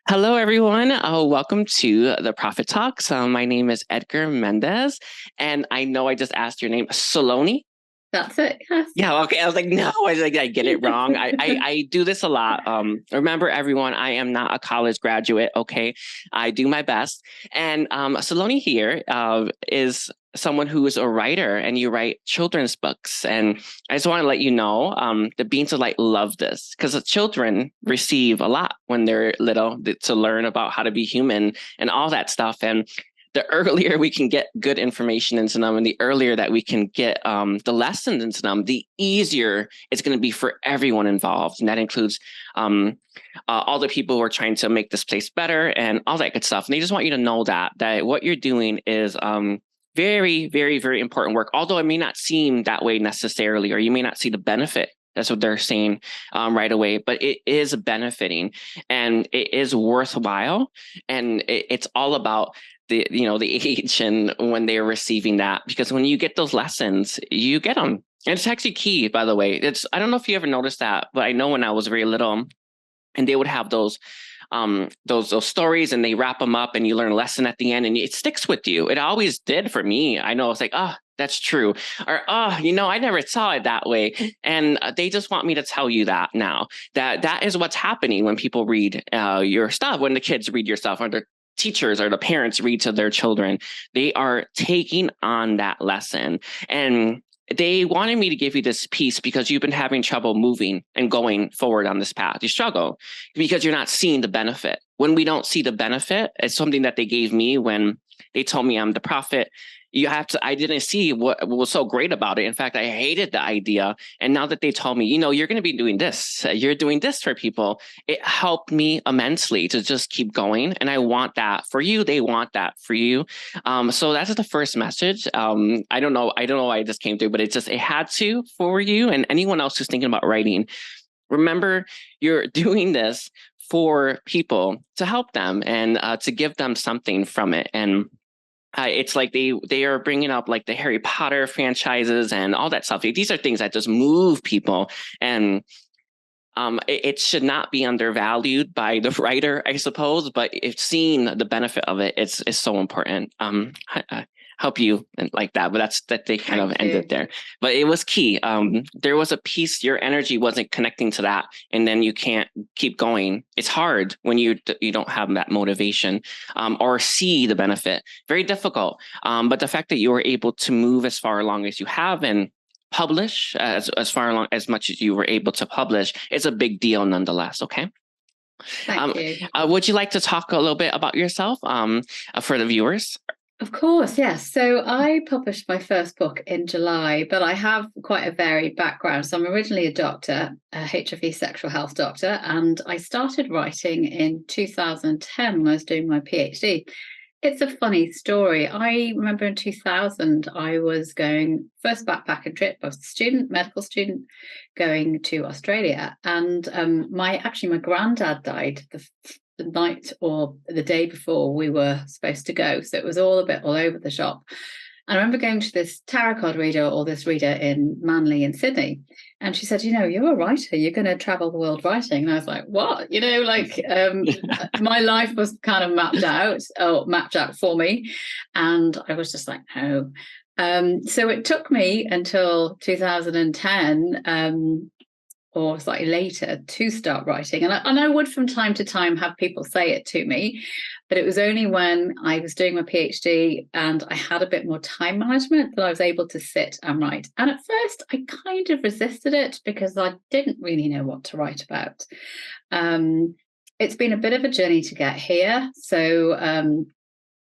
Hello, everyone. Welcome to the Profit Talks. My name is Edgar Mendez, and I know I just asked your name, Saloni. That's it. Yes. Yeah, okay. I was like, no, I get it wrong. I do this a lot. Remember, everyone, I am not a college graduate. Okay, I do my best. And Saloni here is someone who is a writer, and you write children's books. And I just want to let you know, the Beans of Light love this because the children receive a lot when they're little to learn about how to be human and all that stuff. And the earlier we can get good information into them and the earlier that we can get the lessons into them, the easier it's going to be for everyone involved. And that includes all the people who are trying to make this place better and all that good stuff. And they just want you to know that what you're doing is very, very, very important work, although it may not seem that way necessarily, or you may not see the benefit. That's what they're saying right away, but it is benefiting and it is worthwhile. And it's all about the age and when they're receiving that, because when you get those lessons, you get them. And it's actually key, by the way. I don't know if you ever noticed that, but I know when I was very little and they would have those stories and they wrap them up and you learn a lesson at the end and it sticks with you. It always did for me. I know it's like, oh, that's true. Or, oh, I never saw it that way. And they just want me to tell you that now, that is what's happening when people read your stuff, when the kids read your stuff, or the teachers or the parents read to their children. They are taking on that lesson. And they wanted me to give you this piece because you've been having trouble moving and going forward on this path. You struggle because you're not seeing the benefit. When we don't see the benefit, it's something that they gave me when they told me I'm the prophet. I didn't see what was so great about it. In fact, I hated the idea. And now that they told me, you're going to be doing this, you're doing this for people, it helped me immensely to just keep going. And I want that for you. They want that for you. So that's the first message. I don't know why I just came through, but it had to for you and anyone else who's thinking about writing. Remember, you're doing this for people to help them and to give them something from it. And it's like they are bringing up like the Harry Potter franchises and all that stuff. These are things that just move people, and it should not be undervalued by the writer, I suppose. But if seeing the benefit of it, is so important. Help you like that, but that they kind of ended there. But it was key. There was a piece, your energy wasn't connecting to that, and then you can't keep going. It's hard when you don't have that motivation or see the benefit. Very difficult. But the fact that you were able to move as far along as you have and publish as far along as much as you were able to publish is a big deal nonetheless. Okay. Thank you. Would you like to talk a little bit about yourself for the viewers? Of course, yes. So I published my first book in July, but I have quite a varied background. So I'm originally a doctor, a HIV sexual health doctor, and I started writing in 2010 when I was doing my PhD. It's a funny story. I remember in 2000, I was going first backpacking trip. I was a student, medical student, going to Australia, and my granddad died the night or the day before we were supposed to go. So it was all a bit all over the shop. And I remember going to this tarot card reader or this reader in Manly in Sydney. And she said, you're a writer, you're going to travel the world writing. And I was like, what? My life was kind of mapped out for me. And I was just like, no. So it took me until 2010, or slightly later, to start writing. And I would from time to time have people say it to me, but it was only when I was doing my PhD and I had a bit more time management that I was able to sit and write. And at first I kind of resisted it because I didn't really know what to write about. It's been a bit of a journey to get here. So I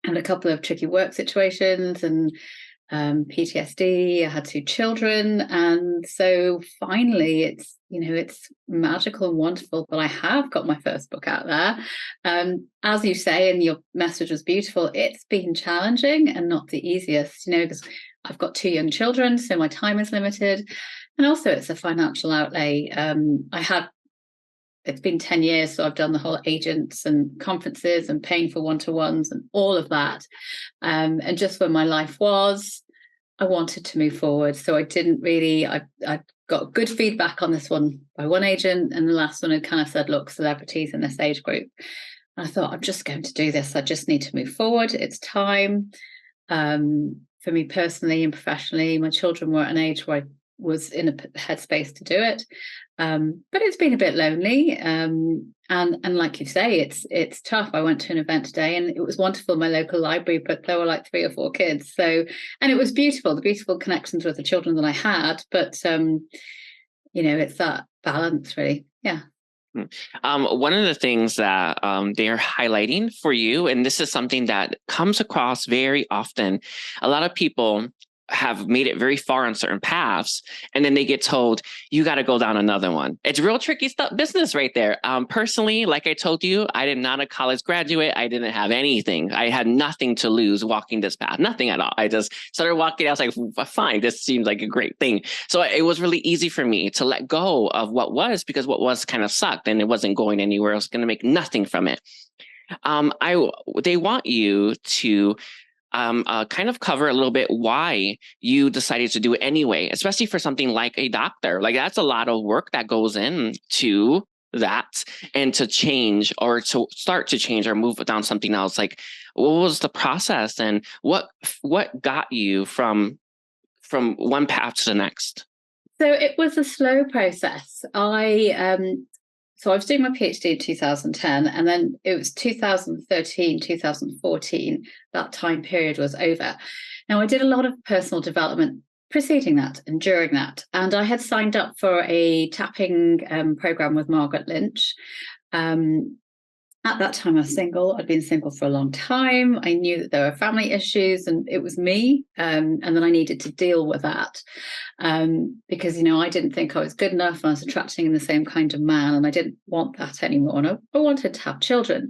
had a couple of tricky work situations and PTSD. I had 2 children, and so finally it's magical and wonderful that I have got my first book out there. As you say, and your message was beautiful, it's been challenging and not the easiest, because I've got 2 young children, so my time is limited, and also it's a financial outlay. It's been 10 years, so I've done the whole agents and conferences and paying for one-to-ones and all of that. And just where my life was, I wanted to move forward. So I didn't really, I got good feedback on this one by one agent, and the last one had kind of said, look, celebrities in this age group I thought, I'm just going to do this. I just need to move forward. It's time. For me personally and professionally, my children were at an age where I was in a headspace to do it. But it's been a bit lonely. And like you say, it's tough. I went to an event today and it was wonderful in my local library, but there were like 3 or 4 kids. So, and it was beautiful, the beautiful connections with the children that I had. But, it's that balance really. Yeah. One of the things that they're highlighting for you, and this is something that comes across very often, a lot of people have made it very far on certain paths, and then they get told, you got to go down another one. It's real tricky stuff, business right there. Personally, like I told you, I am not a college graduate. I didn't have anything. I had nothing to lose walking this path, nothing at all. I just started walking. I was like, fine, this seems like a great thing. So it was really easy for me to let go of what was, because what was kind of sucked and it wasn't going anywhere. I was going to make nothing from it. They want you to kind of cover a little bit why you decided to do it anyway, especially for something like a doctor. Like that's a lot of work that goes into that, and to change or to start to change or move down something else. Like, what was the process, and what got you from one path to the next? So it was a slow process. So I was doing my PhD in 2010, and then it was 2013, 2014, that time period was over. Now, I did a lot of personal development preceding that and during that, and I had signed up for a tapping program with Margaret Lynch. At that time, I was single. I'd been single for a long time. I knew that there were family issues, and it was me, and then I needed to deal with that. Because, I didn't think I was good enough, and I was attracting the same kind of man, and I didn't want that anymore. And I wanted to have children.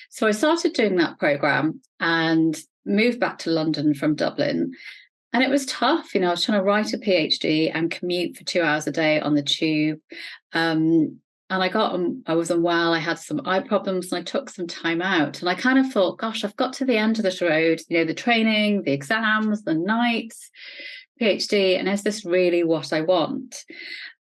So I started doing that program and moved back to London from Dublin. And it was tough. I was trying to write a PhD and commute for 2 hours a day on the tube. And I was unwell, I had some eye problems, and I took some time out. And I kind of thought, gosh, I've got to the end of this road, the training, the exams, the nights, PhD, and is this really what I want?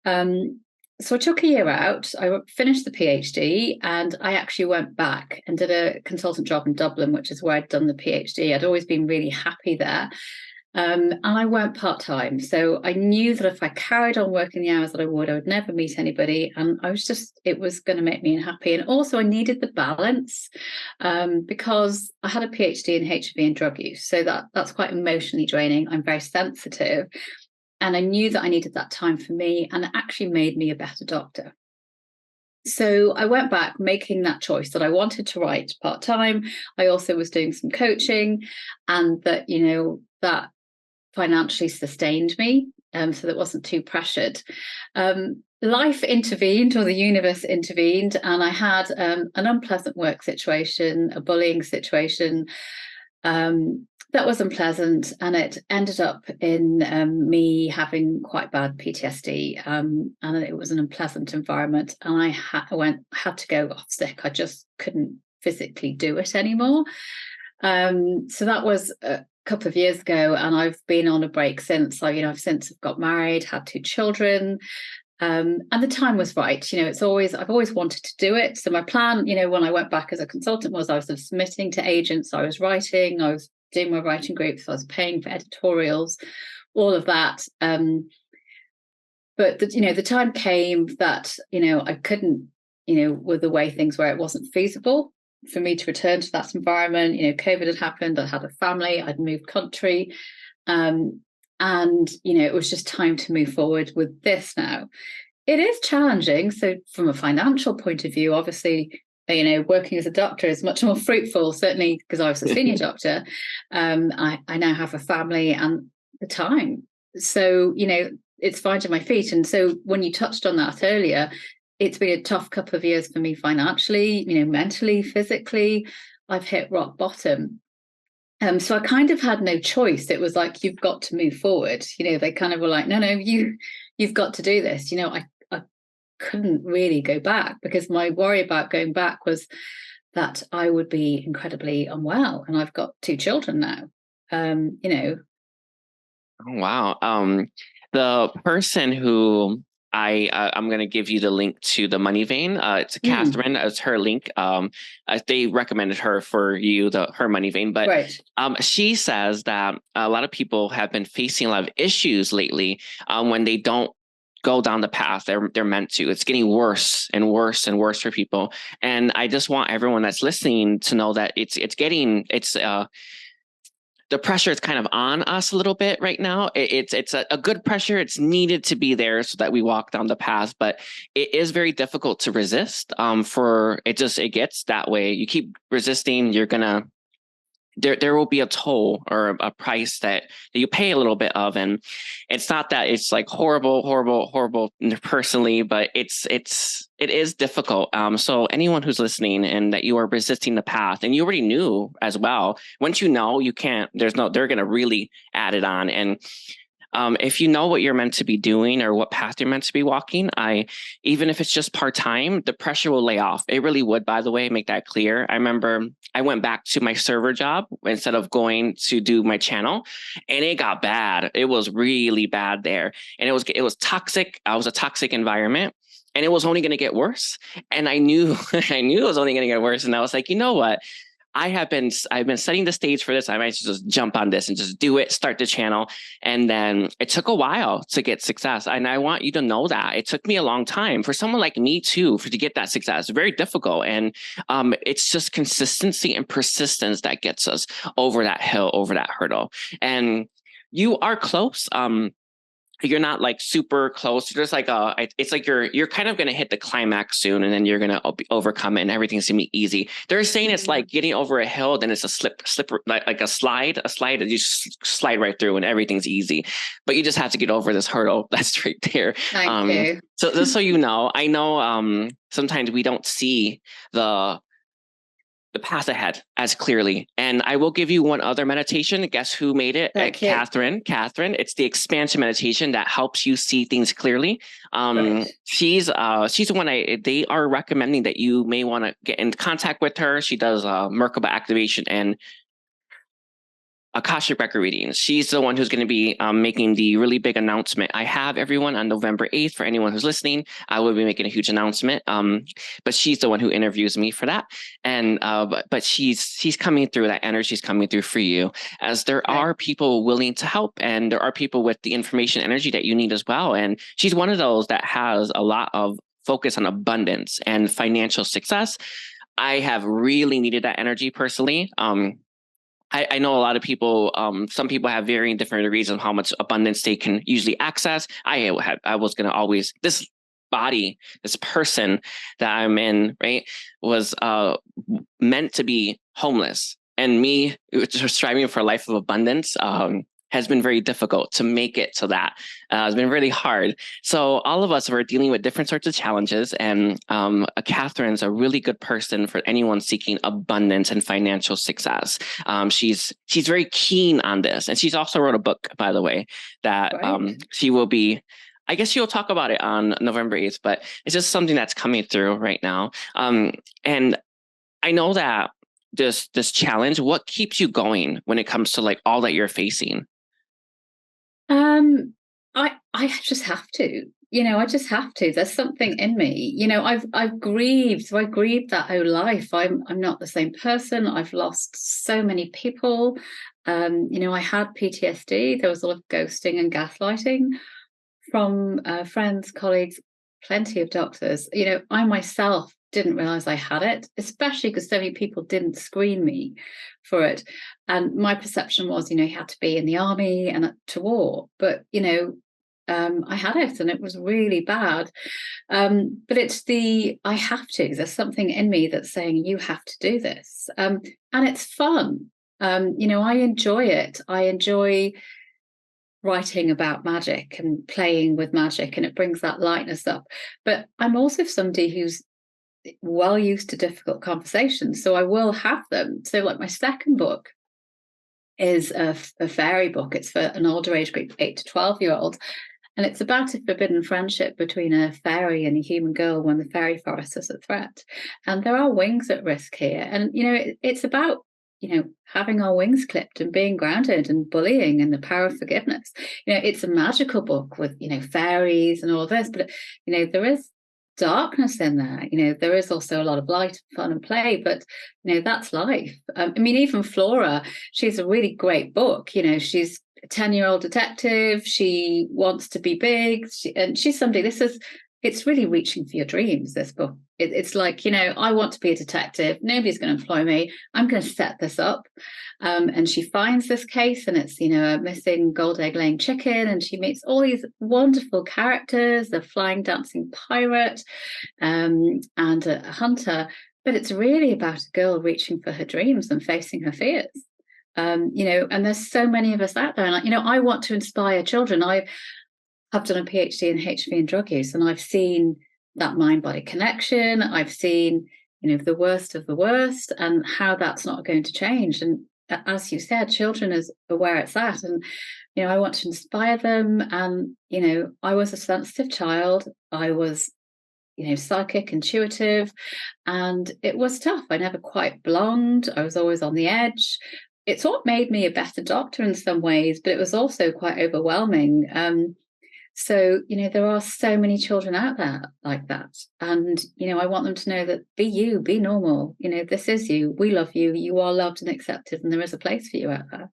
So I took a year out, I finished the PhD, and I actually went back and did a consultant job in Dublin, which is where I'd done the PhD. I'd always been really happy there. And I went part-time. So I knew that if I carried on working the hours that I would never meet anybody. And it was going to make me unhappy. And also I needed the balance because I had a PhD in HIV and drug use. So that's quite emotionally draining. I'm very sensitive. And I knew that I needed that time for me, and it actually made me a better doctor. So I went back making that choice that I wanted to write part-time. I also was doing some coaching, and that, that financially sustained me, so that wasn't too pressured. Life intervened, or the universe intervened, and I had an unpleasant work situation, a bullying situation that was unpleasant, and it ended up in me having quite bad PTSD, and it was an unpleasant environment, and I had to go off sick. I just couldn't physically do it anymore. So that was couple of years ago, and I've been on a break since. I've since got married, had 2 children, and the time was right. I've always wanted to do it. So my plan, when I went back as a consultant, was I was submitting to agents, I was writing, I was doing my writing groups, I was paying for editorials, all of that. But the time came that I couldn't, with the way things were, it wasn't feasible for me to return to that environment. COVID had happened, I had a family, I'd moved country, and it was just time to move forward with this now. It is challenging. So from a financial point of view, obviously, working as a doctor is much more fruitful, certainly because I was a senior doctor. I now have a family and the time. So, it's finding my feet. And so when you touched on that earlier, it's been a tough couple of years for me financially, mentally, physically. I've hit rock bottom. So I kind of had no choice. It was like, you've got to move forward. They kind of were like, no, you've got to do this. I couldn't really go back, because my worry about going back was that I would be incredibly unwell. And I've got 2 children now. Oh, wow. The person who I'm going to give you the link to the Money Vein. It's Catherine. It's her link. They recommended her for you, her Money Vein. But Right. she says that a lot of people have been facing a lot of issues lately when they don't go down the path they're meant to. It's getting worse and worse and worse for people. And I just want everyone that's listening to know that the pressure is kind of on us a little bit right now. It's a good pressure. It's needed to be there so that we walk down the path, but it is very difficult to resist. It gets that way. You keep resisting, you're gonna there will be a toll or a price that you pay a little bit of. And it's not that it's like horrible personally, but it is difficult. So anyone who's listening and that you are resisting the path, and you already knew as well, once you know, you can't, they're going to really add it on. And if you know what you're meant to be doing or what path you're meant to be walking, even if it's just part-time, the pressure will lay off. It really would, by the way, make that clear. I remember I went back to my server job instead of going to do my channel, and it got bad. It was really bad there. And it was toxic. I was a toxic environment, and it was only going to get worse. And I knew it was only going to get worse. And I was like, you know what? I've been setting the stage for this. I might just jump on this and just do it, start the channel. And then it took a while to get success. And I want you to know that it took me a long time for someone like me too, to get that success. Very difficult. And it's just consistency and persistence that gets us over that hill, over that hurdle. And you are close. You're not like super close. You're just like it's like you're kind of going to hit the climax soon, and then you're going to overcome it, and everything's going to be easy. They're saying it's like getting over a hill, then it's a slip like a slide that you slide right through, and everything's easy. But you just have to get over this hurdle that's right there. Thank you. So just so you know, I know sometimes we don't see the path ahead as clearly. And I will give you one other meditation. Guess who made it? Catherine. It's the expansion meditation that helps you see things clearly. Right. She's the one they are recommending that you may want to get in contact with her. She does Merkaba activation and Akashic record readings. She's the one who's going to be making the really big announcement. I have everyone on November 8th. For anyone who's listening, I will be making a huge announcement. But she's the one who interviews me for that. And but she's coming through. That energy's coming through for you, as there are people willing to help, and there are people with the information energy that you need as well. And she's one of those that has a lot of focus on abundance and financial success. I have really needed that energy personally. I know a lot of people, some people have varying different degrees of how much abundance they can usually access. I was going to always, this body, this person that I'm in, right, was meant to be homeless. And me striving for a life of abundance has been very difficult to make it to that. It's been really hard. So all of us are dealing with different sorts of challenges, and Catherine's a really good person for anyone seeking abundance and financial success. She's very keen on this, and she's also wrote a book, by the way, that she will be. I guess she'll talk about it on November 8th, but it's just something that's coming through right now. And I know that this challenge, what keeps you going when it comes to like all that you're facing? I just have to, I just have to. There's something in me, I've grieved. So I grieved that whole life. I'm not the same person. I've lost so many people. I had PTSD. There was a lot of ghosting and gaslighting from friends, colleagues, plenty of doctors. I myself didn't realize I had it, especially because so many people didn't screen me for it. And my perception was, you had to be in the army and to war. But, I had it, and it was really bad. But it's I have to. There's something in me that's saying, you have to do this. And it's fun. I enjoy it. I enjoy writing about magic and playing with magic, and it brings that lightness up. But I'm also somebody who's well used to difficult conversations, so I will have them. So like my second book is a fairy book. It's for an older age group, 8 to 12-year-olds, and it's about a forbidden friendship between a fairy and a human girl when the fairy forest is a threat, and there are wings at risk here. And it's about having our wings clipped and being grounded and bullying and the power of forgiveness. It's a magical book with, fairies and all this, but, there is darkness in there. There is also a lot of light, fun and play, but, that's life. Even Flora, she's a really great book. She's a 10-year-old detective. She wants to be big. And she's somebody, it's really reaching for your dreams, this book. It's like, I want to be a detective. Nobody's going to employ me. I'm going to set this up. And she finds this case, and it's, a missing gold egg laying chicken. And she meets all these wonderful characters, the flying dancing pirate, and a hunter. But it's really about a girl reaching for her dreams and facing her fears. And there's so many of us out there. And, I want to inspire children. I've done a PhD in HIV and drug use, and I've seen that mind-body connection. I've seen, the worst of the worst, and how that's not going to change. And as you said, children is where it's at. And, I want to inspire them. And, I was a sensitive child. I was, psychic, intuitive, and it was tough. I never quite belonged. I was always on the edge. It's what made me a better doctor in some ways, but it was also quite overwhelming. So, there are so many children out there like that. And, I want them to know that be you, be normal. This is you. We love you. You are loved and accepted, and there is a place for you out there.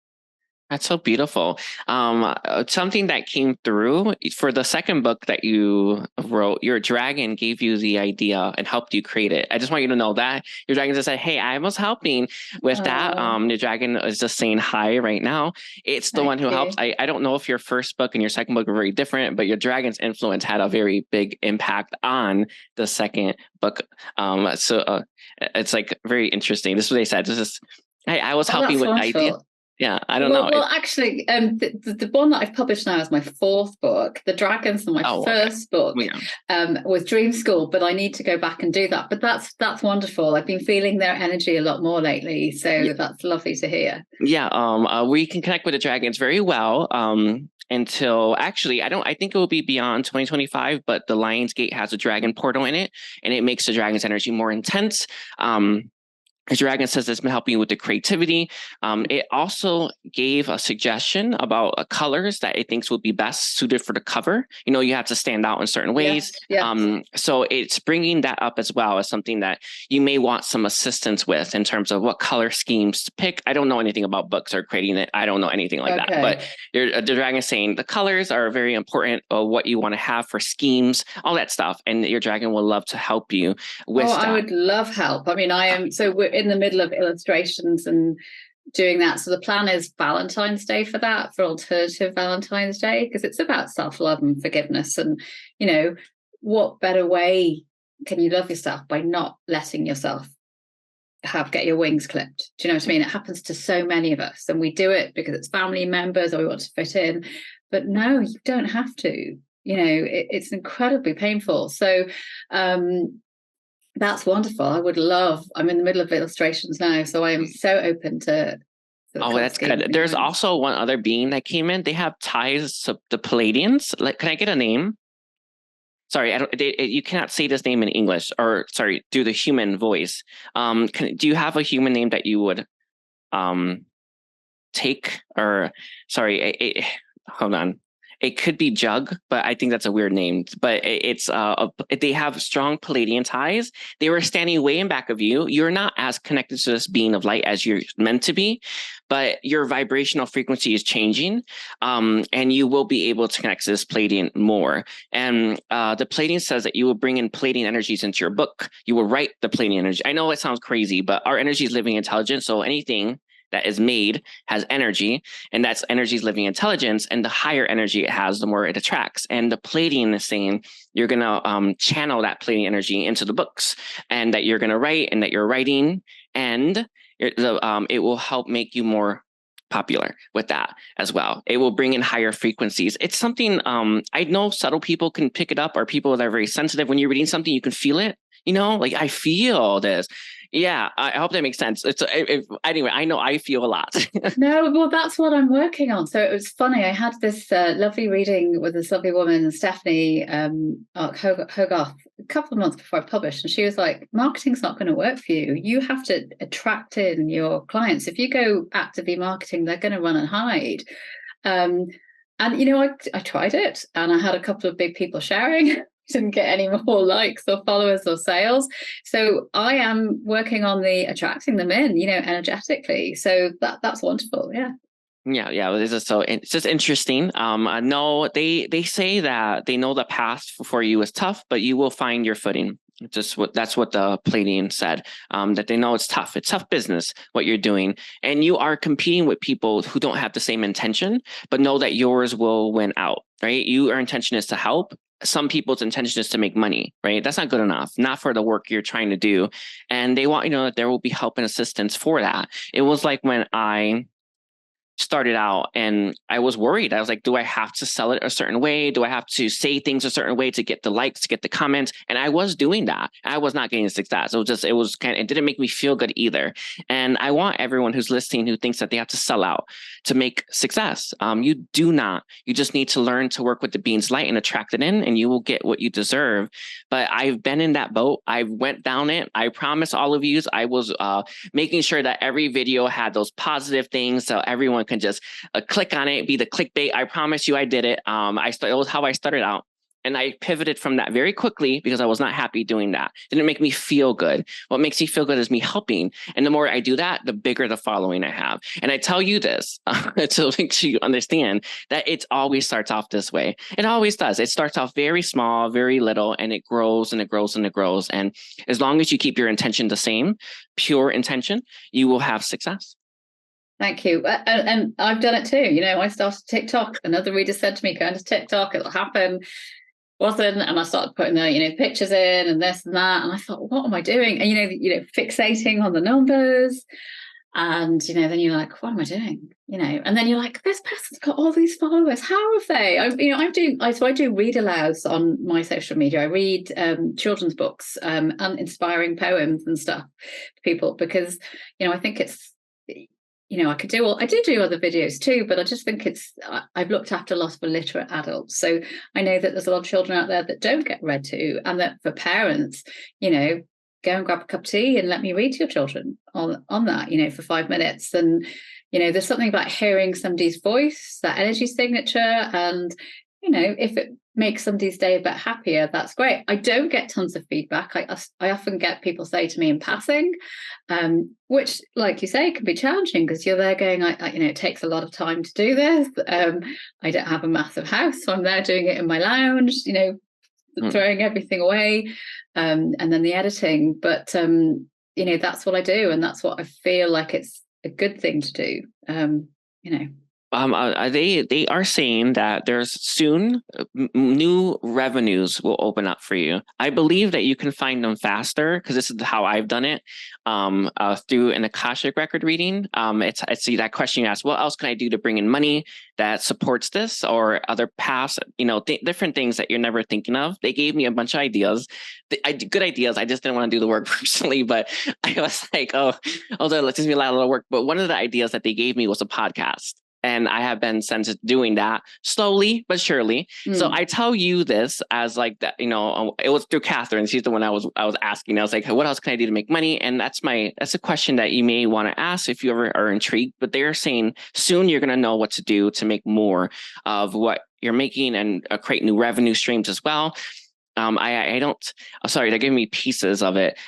That's so beautiful. Something that came through for the second book that you wrote, your dragon gave you the idea and helped you create it. I just want you to know that your dragon just said, hey, I was helping with that. The dragon is just saying hi right now. It's the one who helps. I don't know if your first book and your second book are very different, but your dragon's influence had a very big impact on the second book. So it's like very interesting. This is what they said. This is, hey, I was helping with the idea. Yeah, I don't know. Well, actually, the one that I've published now is my fourth book. The Dragons, and my first book was Dream School, but I need to go back and do that. But that's wonderful. I've been feeling their energy a lot more lately, so that's lovely to hear. Yeah, we can connect with the dragons very well. Until actually, I think it will be beyond 2025, but the Lionsgate has a dragon portal in it, and it makes the dragon's energy more intense. The dragon says it's been helping you with the creativity. It also gave a suggestion about colors that it thinks would be best suited for the cover. You have to stand out in certain ways. Yes. So it's bringing that up as well as something that you may want some assistance with in terms of what color schemes to pick. I don't know anything about books or creating it. I don't know anything like that. But the dragon is saying the colors are very important, what you want to have for schemes, all that stuff. And your dragon will love to help you with that. I would love help. I am, so we're in the middle of illustrations and doing that. So the plan is Valentine's Day for that, for alternative Valentine's Day, because it's about self-love and forgiveness. And, what better way can you love yourself by not letting yourself get your wings clipped? Do you know what I mean? It happens to so many of us, and we do it because it's family members or we want to fit in. But no, you don't have to. It's incredibly painful. So, that's wonderful. I would love, I'm in the middle of illustrations now, so I am so open to. That's good. There's also one other being that came in. They have ties to the Palladians. Can I get a name? Sorry, you cannot say this name in English, or sorry, do the human voice. Do you have a human name that you would take? Or sorry, hold on. It could be Jug, but I think that's a weird name. But it's they have strong Palladian ties. They were standing way in back of you. You're not as connected to this being of light as you're meant to be, but your vibrational frequency is changing, and you will be able to connect to this Palladian more. And the Palladian says that you will bring in Palladian energies into your book. You will write the Palladian energy. I know it sounds crazy, but our energy is living intelligence. So anything that is made has energy, and that's energy's living intelligence. And the higher energy it has, the more it attracts. And the Palladian is saying you're going to channel that Palladian energy into the books, and that you're going to write, and that you're writing, and it will help make you more popular with that as well. It will bring in higher frequencies. It's something I know subtle people can pick it up, or people that are very sensitive. When you're reading something, you can feel it. Like I feel this. Yeah, I hope that makes sense. Anyway, I know I feel a lot. No, well, that's what I'm working on. So it was funny. I had this lovely reading with this lovely woman, Stephanie Hogarth, a couple of months before I published, and she was like, "Marketing's not going to work for you. You have to attract in your clients. If you go actively marketing, they're going to run and hide." Um, and I tried it, and I had a couple of big people sharing. Didn't get any more likes or followers or sales. So I am working on the attracting them in, energetically. So that's wonderful. Yeah. Yeah. It's just interesting. No, they say that they know the path for you is tough, but you will find your footing. That's what the Palladian said. That they know it's tough. It's tough business what you're doing, and you are competing with people who don't have the same intention, but know that yours will win out. Right? Your intention is to help. Some people's intention is to make money. Right? That's not good enough. Not for the work you're trying to do, and they want that there will be help and assistance for that. It was like when I started out and I was worried. I was like, do I have to sell it a certain way? Do I have to say things a certain way to get the likes, to get the comments? And I was doing that. I was not getting success. It didn't make me feel good either. And I want everyone who's listening who thinks that they have to sell out to make success. You do not. You just need to learn to work with the being's light and attract it in, and you will get what you deserve. But I've been in that boat. I went down it. I promise all of you, I was making sure that every video had those positive things so everyone can just click on it, be the clickbait. I promise you I did it. It was how I started out. And I pivoted from that very quickly because I was not happy doing that. It didn't make me feel good. What makes me feel good is me helping. And the more I do that, the bigger the following I have. And I tell you this to make sure you understand that it always starts off this way. It always does. It starts off very small, very little, and it grows and it grows and it grows. And as long as you keep your intention the same, pure intention, you will have success. Thank you. And I've done it too. I started TikTok. Another reader said to me, go into TikTok, it'll happen. Wasn't, and I started putting the pictures in and this and that, and I thought, what am I doing? And fixating on the numbers, and then you're like, what am I doing? And then you're like, this person's got all these followers. How have they? I do read alouds on my social media. I read children's books and inspiring poems and stuff to people because I think it's. I do other videos too, but I just think I've looked after a lot of illiterate adults. So I know that there's a lot of children out there that don't get read to, and that for parents, go and grab a cup of tea and let me read to your children on that, for 5 minutes. And, there's something about hearing somebody's voice, that energy signature. And, if it makes somebody's day a bit happier, that's great. I don't get tons of feedback. I often get people say to me in passing, which, like you say, can be challenging because you're there going, it takes a lot of time to do this. I don't have a massive house, so I'm there doing it in my lounge, throwing everything away, and then the editing. But, that's what I do, and that's what I feel like it's a good thing to do, They are saying that there's soon new revenues will open up for you. I believe that you can find them faster because this is how I've done it through an Akashic record reading. I see that question you asked, what else can I do to bring in money that supports this or other paths, different things that you're never thinking of. They gave me a bunch of ideas, good ideas. I just didn't want to do the work personally, but I was like, although it gives me a lot of work. But one of the ideas that they gave me was a podcast. And I have been since doing that slowly but surely. So I tell you this as like that, it was through Catherine. She's the one I was asking. I was like, hey, what else can I do to make money? And that's a question that you may want to ask if you ever are intrigued. But they're saying soon you're going to know what to do to make more of what you're making and create new revenue streams as well. They're giving me pieces of it.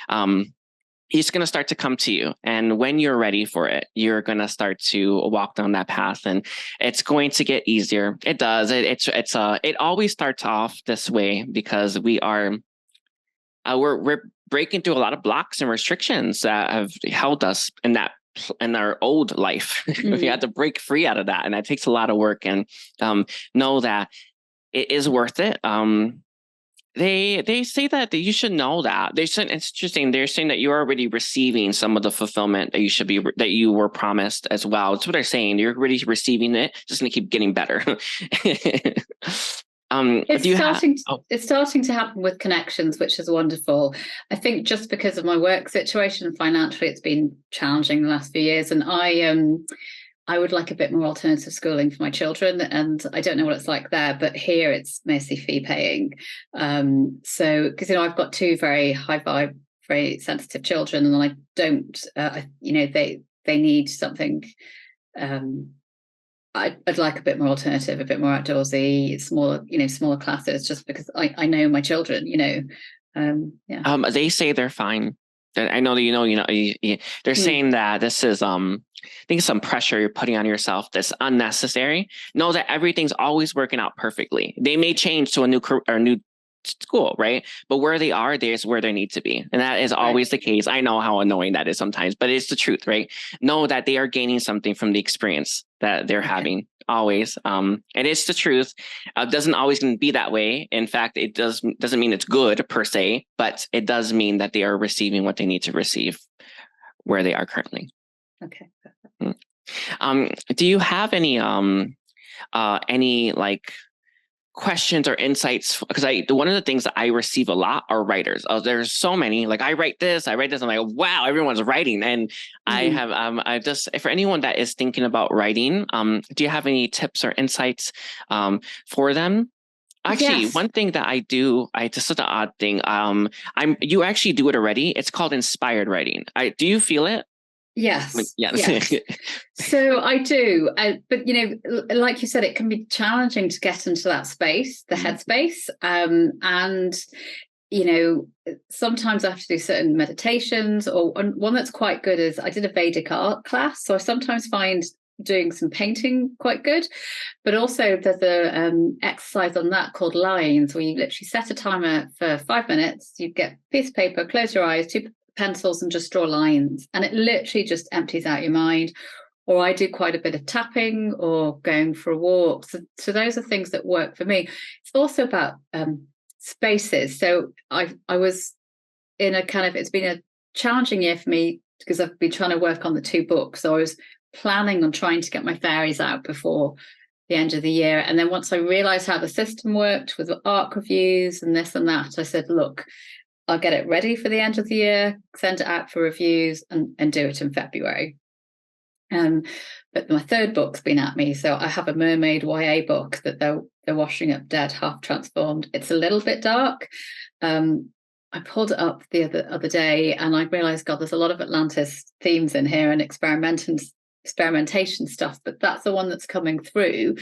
It's going to start to come to you. And when you're ready for it, you're going to start to walk down that path and it's going to get easier. It does. It always starts off this way because we're breaking through a lot of blocks and restrictions that have held us in our old life. We had to break free out of that. And that takes a lot of work, and know that it is worth it. They say that you should know that. It's interesting. They're saying that you're already receiving some of the fulfillment that you were promised as well. That's what they're saying. You're already receiving it. Just going to keep getting better. It's Do you have? starting to, Oh, it's starting to happen with connections, which is wonderful. I think just because of my work situation financially, it's been challenging the last few years, and I would like a bit more alternative schooling for my children, and I don't know what it's like there, but here it's mostly fee paying. So because I've got two very high vibe, very sensitive children, and I don't, they need something. I'd like a bit more alternative, a bit more outdoorsy, smaller classes, just because I know my children, yeah. they say they're fine. I know that they're Mm. saying that this is I think some pressure you're putting on yourself that's unnecessary. Know that everything's always working out perfectly. They may change to a new school, right? But where they are, there's where they need to be. And that is always the case. I know how annoying that is sometimes, but it's the truth, right? Know that they are gaining something from the experience that they're having always. And it's the truth. It doesn't always be that way. In fact, it doesn't mean it's good per se, but it does mean that they are receiving what they need to receive where they are currently. Okay. Do you have any like questions or insights? Because one of the things that I receive a lot are writers. There's so many. Like I write this. I'm like, wow, everyone's writing. And I have I just, for anyone that is thinking about writing, do you have any tips or insights for them? Actually, Yes. one thing that I do, just such an odd thing. You actually do it already. It's called inspired writing. Do you feel it? Yes. Yeah. Yes. So I do, but like you said, it can be challenging to get into that space, the headspace, and sometimes I have to do certain meditations. Or one that's quite good is I did a Vedic art class, so I sometimes find doing some painting quite good. But also there's a exercise on that called lines, where you literally set a timer for 5 minutes. You get a piece of paper, close your eyes, two pencils, and just draw lines, and it literally just empties out your mind. Or I do quite a bit of tapping or going for a walk. So those are things that work for me. It's also about spaces. So I was in a kind of, it's been a challenging year for me because I've been trying to work on the 2 books. So I was planning on trying to get my fairies out before the end of the year. And then once I realized how the system worked with ARC reviews and this and that, I said, look, I'll get it ready for the end of the year, send it out for reviews, and do it in February. But my 3rd book's been at me. So I have a mermaid YA book that they're washing up dead, half transformed. It's a little bit dark. I pulled it up the other day, and I realized, God, there's a lot of Atlantis themes in here and experimentation stuff, but that's the one that's coming through.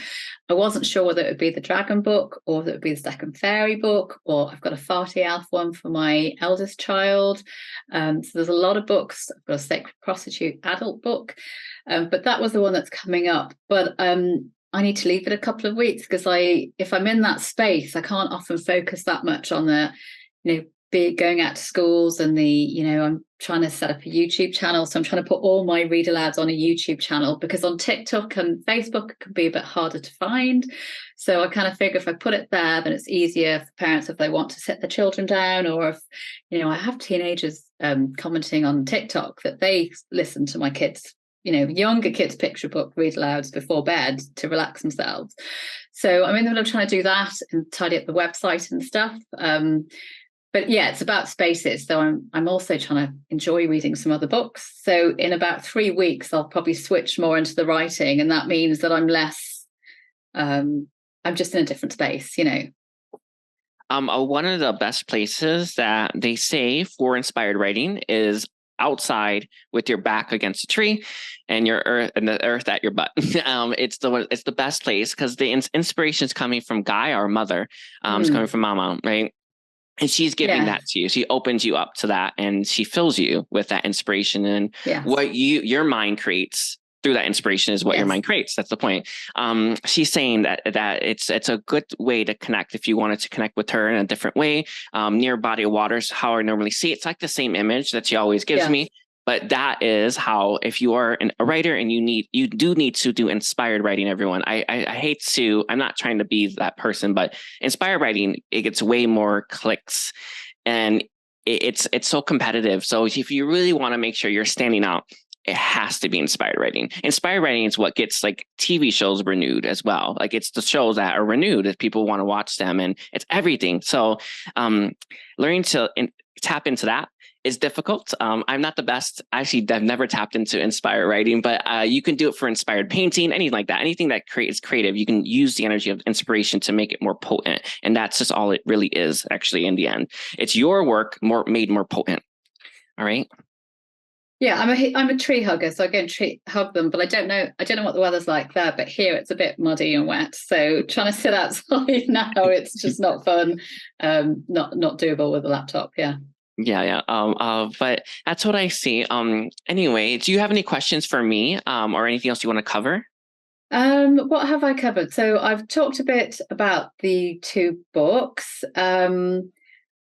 I wasn't sure whether it would be the dragon book or whether it would be the second fairy book, or I've got a farty elf one for my eldest child. So there's a lot of books. I've got a sacred prostitute adult book, but that was the one that's coming up. But I need to leave it a couple of weeks, because if I'm in that space, I can't often focus that much on the, be going out to schools and I'm trying to set up a YouTube channel. So I'm trying to put all my read alouds on a YouTube channel, because on TikTok and Facebook it can be a bit harder to find. So I kind of figure if I put it there, then it's easier for parents if they want to sit the children down, or if, I have teenagers commenting on TikTok that they listen to my kids, younger kids' picture book read alouds before bed to relax themselves. So I'm in the middle of trying to do that and tidy up the website and stuff. But yeah, it's about spaces. So I'm also trying to enjoy reading some other books. So in about 3 weeks, I'll probably switch more into the writing, and that means that I'm less. I'm just in a different space, One of the best places that they say for inspired writing is outside with your back against a tree and the earth at your butt. It's the best place, because the inspiration is coming from Guy, our mother. It's coming from Mama, right? And she's giving that to you. She opens you up to that, and she fills you with that inspiration. And what your mind creates through that inspiration is what your mind creates. That's the point. She's saying that it's a good way to connect if you wanted to connect with her in a different way. Near a body of water is how I normally see it. It's like the same image that she always gives me. But that is how, if you are a writer and you do need to do inspired writing, everyone. I hate to, I'm not trying to be that person, but inspired writing, it gets way more clicks, and it's so competitive. So if you really want to make sure you're standing out it has to be inspired writing. Inspired writing is what gets like TV shows renewed as well. Like it's the shows that are renewed if people want to watch them, and it's everything. So learning to tap into that is difficult. I'm not the best. Actually, I've never tapped into inspired writing, but you can do it for inspired painting, anything like that. Anything that is creative, you can use the energy of inspiration to make it more potent. And that's just all it really is, actually, in the end. It's your work made more potent. All right. Yeah, I'm a tree hugger, so I go and hug them, but I don't know what the weather's like there, but here it's a bit muddy and wet. So trying to sit outside now, it's just not fun. Not doable with a laptop. Yeah. Yeah. But that's what I see. Anyway, do you have any questions for me, or anything else you want to cover? What have I covered? So I've talked a bit about the 2 books.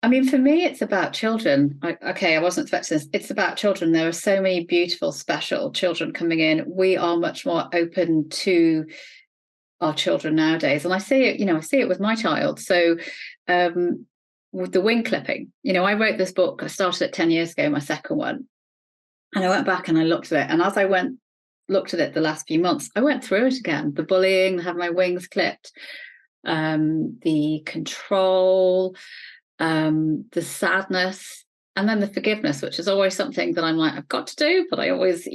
I mean, for me, it's about children. I wasn't expecting this. It's about children. There are so many beautiful, special children coming in. We are much more open to our children nowadays. And I see it with my child. So with the wing clipping, I wrote this book. I started it 10 years ago, my second one. And I went back and I looked at it. And as I looked at it the last few months, I went through it again. The bullying, having my wings clipped, the control, the sadness, and then the forgiveness, which is always something that I'm like, I've got to do, but I always,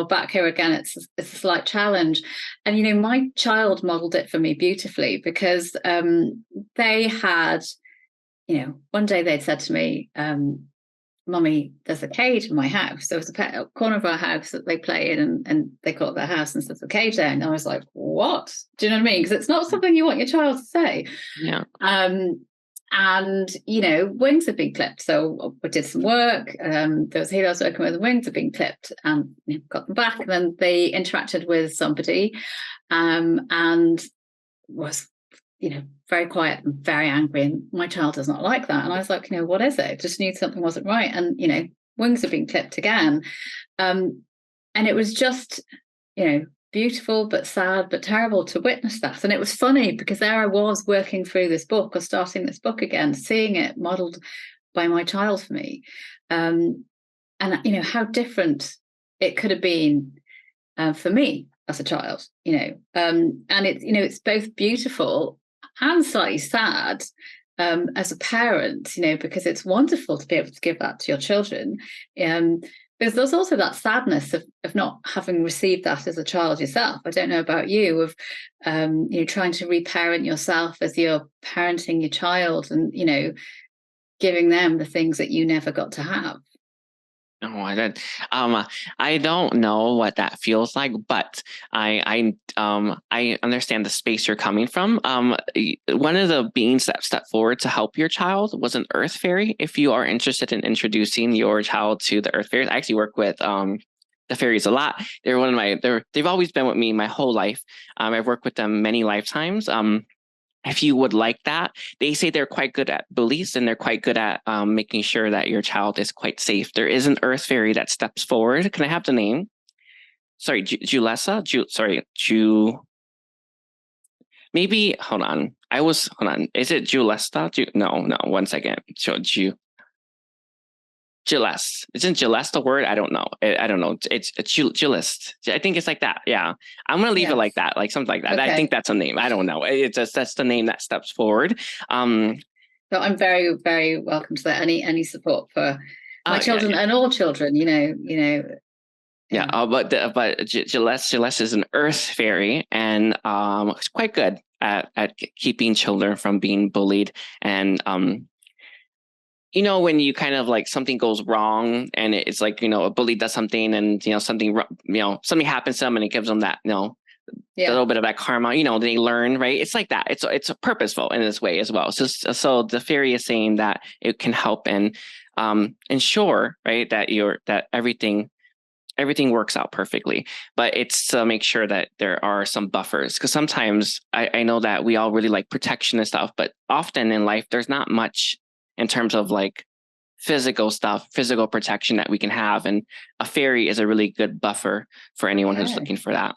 back here again, it's a slight challenge. And, my child modeled it for me beautifully, because they had, one day they'd said to me, Mummy, there's a cage in my house. There was a corner of our house that they play in, and they call it their house, and there's a cage there. And I was like, what? Do you know what I mean? Because it's not something you want your child to say. Yeah. And, wings have been clipped. So I did some work. There was who I was working with, the wings have been clipped, and got them back. And then they interacted with somebody and was, very quiet and very angry. And my child does not like that. And I was like, what is it? Just knew something wasn't right. And, wings have been clipped again. And it was just, beautiful, but sad, but terrible to witness that. And it was funny because there I was working through this book, or starting this book again, seeing it modeled by my child for me. And, how different it could have been for me as a child, and it's both beautiful and slightly sad as a parent, because it's wonderful to be able to give that to your children. Because there's also that sadness of not having received that as a child yourself. I don't know about you, of trying to reparent yourself as you're parenting your child, and giving them the things that you never got to have. Oh, I don't know what that feels like, but I understand the space you're coming from. One of the beings that stepped forward to help your child was an earth fairy. If you are interested in introducing your child to the earth fairies, I actually work with the fairies a lot. They've always been with me my whole life. I've worked with them many lifetimes. If you would like that, they say they're quite good at bullies, and they're quite good at making sure that your child is quite safe. There is an earth fairy that steps forward. Can I have the name? Sorry, Julessa? Maybe, hold on. Hold on. Is it Julesta? No, one second. Gillest. Isn't Gillest the word? I don't know. I don't know. It's Gillest. I think it's like that. Yeah. I'm going to leave it like that, like something like that. Okay. I think that's a name. I don't know. That's the name that steps forward. So I'm very, very welcome to that. Any support for my children and all children, Yeah. But Gillest is an earth fairy, and it's quite good at keeping children from being bullied. And when you kind of like something goes wrong, and it's like, a bully does something, and, something happens to them, and it gives them that, a little bit of that karma, they learn, right? It's like that. It's purposeful in this way as well. So the fairy is saying that it can help and ensure, right, that everything works out perfectly, but it's to make sure that there are some buffers. Because sometimes I know that we all really like protection and stuff, but often in life, there's not much in terms of like physical protection that we can have. And a fairy is a really good buffer for anyone who's looking for that.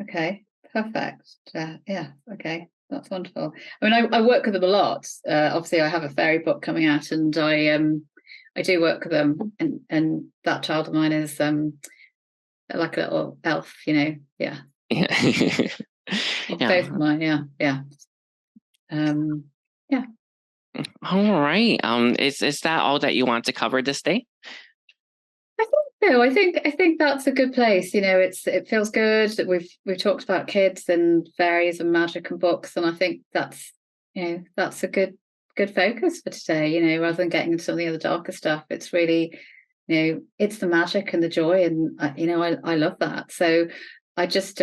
Okay, perfect. Yeah, okay, that's wonderful. I mean, I work with them a lot. Obviously, I have a fairy book coming out, and I do work with them. And that child of mine is like a little elf, Yeah. Yeah. Well, Yeah. both of mine, yeah. Yeah. All right. Is that all that you want to cover this day? I think so. I think that's a good place. It feels good that we've talked about kids and fairies and magic and books, and I think that's a good focus for today. Rather than getting into some of the other darker stuff, it's really, it's the magic and the joy, and I love that. So I just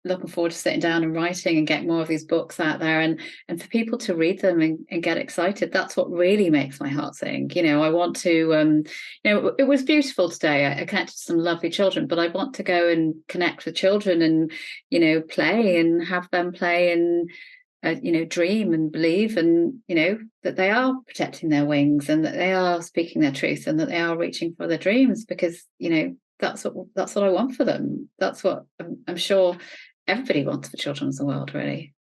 looking forward to sitting down and writing and getting more of these books out there, and for people to read them and get excited. That's what really makes my heart sing. I want to it was beautiful today. I connected to some lovely children, but I want to go and connect with children and play and have them play and dream and believe, and that they are protecting their wings and that they are speaking their truth and that they are reaching for their dreams, because that's what I want for them. That's what I'm sure everybody wants for children in the world, really.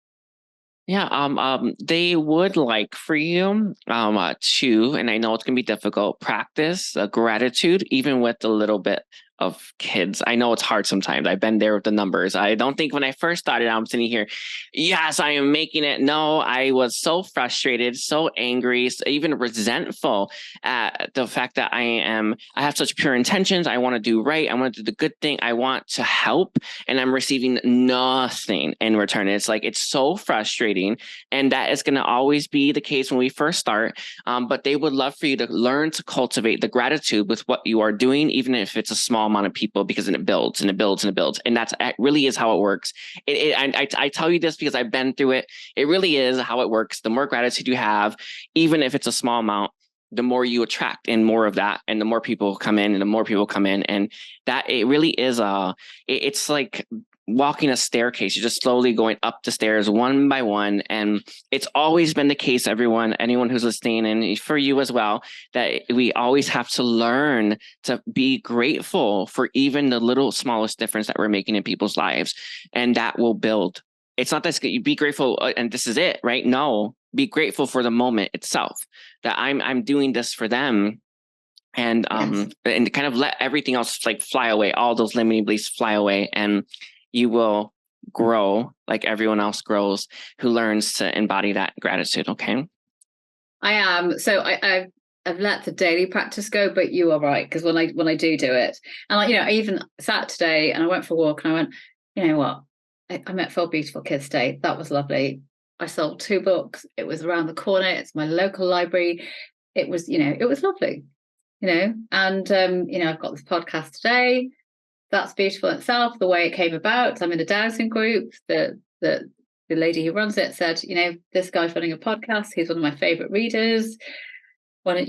Yeah, they would like for you to, and I know it's gonna be difficult, practice gratitude even with a little bit of kids. I know it's hard sometimes. I've been there with the numbers. I don't think when I first started, I'm sitting here, yes, I am making it. No, I was so frustrated, so angry, even resentful at the fact that I have such pure intentions. I want to do right. I want to do the good thing. I want to help, and I'm receiving nothing in return. It's like, it's so frustrating. And that is going to always be the case when we first start. But they would love for you to learn to cultivate the gratitude with what you are doing, even if it's a small amount of people, because then it builds and it builds and it builds. And that's really is how it works. I tell you this because I've been through it. It really is how it works. The more gratitude you have, even if it's a small amount, the more you attract and more of that, and the more people come in and the more people come in. And that it really is it's like walking a staircase. You're just slowly going up the stairs one by one. And it's always been the case, anyone who's listening, and for you as well, that we always have to learn to be grateful for even the little smallest difference that we're making in people's lives. And that will build. It's not that you be grateful and this is it, right? No, be grateful for the moment itself, that I'm doing this for them. And Yes. and kind of let everything else like fly away, all those limiting beliefs fly away, and you will grow like everyone else grows who learns to embody that gratitude. Okay. I am. So I've let the daily practice go, but you are right, because when I do it, and I even sat today and I went for a walk and I went, you know what, I met 4 beautiful kids today. That was lovely. I sold 2 books. It was around the corner. It's my local library. It was lovely. And I've got this podcast today. That's beautiful in itself. The way it came about. I'm in a dowsing group. The lady who runs it said, this guy's running a podcast. He's one of my favorite readers. Why don't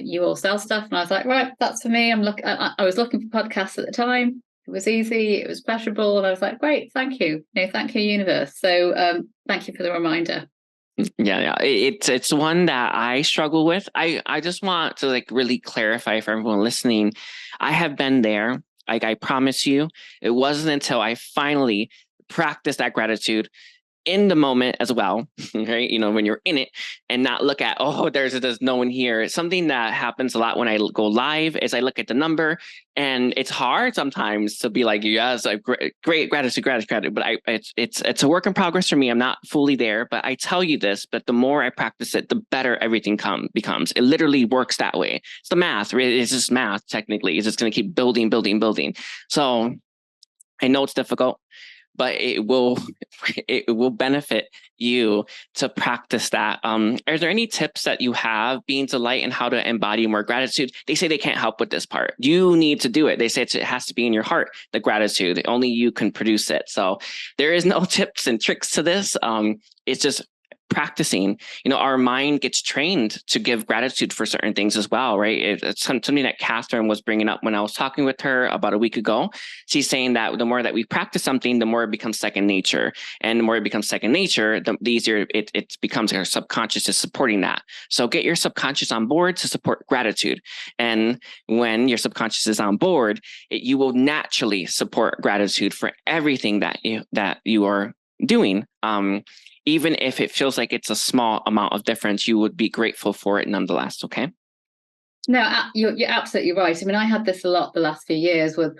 you all sell stuff? And I was like, right, that's for me. I was looking for podcasts at the time. It was easy. It was pleasurable. And I was like, great, thank you. Thank you, universe. So thank you for the reminder. Yeah. It's one that I struggle with. I just want to like really clarify for everyone listening. I have been there. Like, I promise you, it wasn't until I finally practiced that gratitude in the moment as well, right? When you're in it and not look at, there's no one here. Something that happens a lot when I go live is I look at the number, and it's hard sometimes to be like, yes, great gratitude. But it's a work in progress for me. I'm not fully there, but I tell you this, but the more I practice it, the better everything becomes. It literally works that way. It's the math. It's just math. Technically, it's just going to keep building. So I know it's difficult, but it will benefit you to practice that. Are there any tips that you have being to light and how to embody more gratitude? They say they can't help with this part. You need to do it. They say it has to be in your heart, the gratitude. Only you can produce it. So there is no tips and tricks to this. It's just practicing. Our mind gets trained to give gratitude for certain things as well, right? It's something that Catherine was bringing up when I was talking with her about a week ago. She's saying that the more that we practice something, the more it becomes second nature. And the more it becomes second nature, the easier it becomes. Our subconscious is supporting that. So get your subconscious on board to support gratitude. And when your subconscious is on board, you will naturally support gratitude for everything that you are doing. Even if it feels like it's a small amount of difference, you would be grateful for it nonetheless. Okay. No, you're absolutely right. I mean, I had this a lot the last few years with,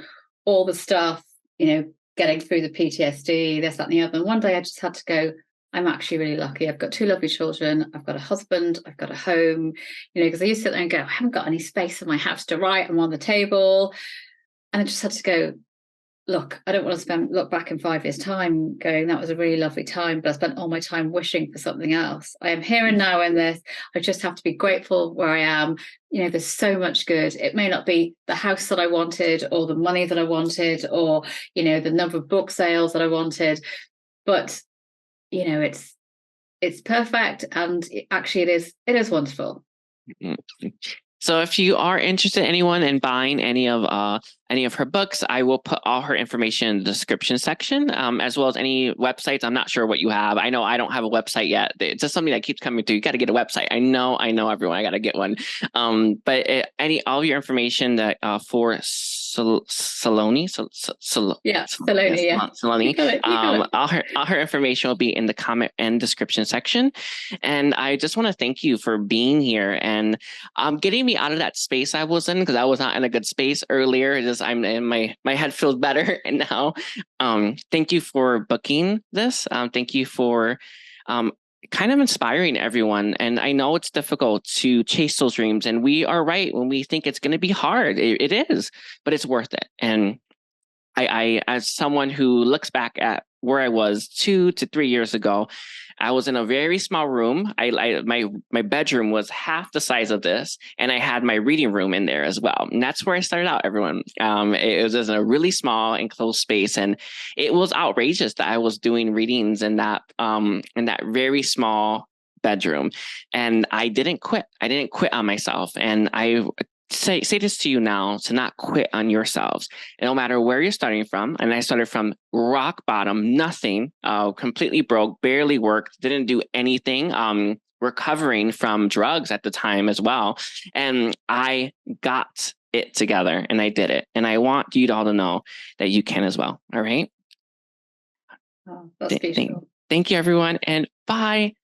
all the stuff, getting through the PTSD, this, that, and the other. And one day I just had to go, I'm actually really lucky. I've got two lovely children. I've got a husband. I've got a home, because I used to sit there and go, I haven't got any space in my house to write. I'm on the table. And I just had to go, look, I don't want to look back in 5 years' time going, that was a really lovely time, but I spent all my time wishing for something else. I am here and now in this. I just have to be grateful where I am. There's so much good. It may not be the house that I wanted or the money that I wanted or, the number of book sales that I wanted, but, it's perfect. And actually it is wonderful. Mm-hmm. So if you are interested, anyone in buying any of her books, I will put all her information in the description section, as well as any websites. I'm not sure what you have. I know I don't have a website yet. It's just something that keeps coming through. You got to get a website. I know everyone. I got to get one. But all of your information that for Saloni, Saloni, yes, yeah. Saloni. You got it. All her information will be in the comment and description section. And I just want to thank you for being here and getting me out of that space I was in, because I was not in a good space earlier. I'm in my head feels better and now. Thank you for booking this. Thank you for kind of inspiring everyone. And I know it's difficult to chase those dreams, and we are right when we think it's going to be hard. It is, but it's worth it. And I, as someone who looks back at where I was 2 to 3 years ago, I was in a very small room. My bedroom was half the size of this, and I had my reading room in there as well. And that's where I started out, everyone. It was in a really small enclosed space, and it was outrageous that I was doing readings in that very small bedroom. And I didn't quit. I didn't quit on myself. And I say this to you now, to not quit on yourselves. And no matter where you're starting from, and I started from rock bottom, nothing, completely broke, barely worked, didn't do anything, recovering from drugs at the time as well. And I got it together and I did it. And I want you all to know that you can as well. All right. Oh, that's beautiful. Thank you, everyone. And bye.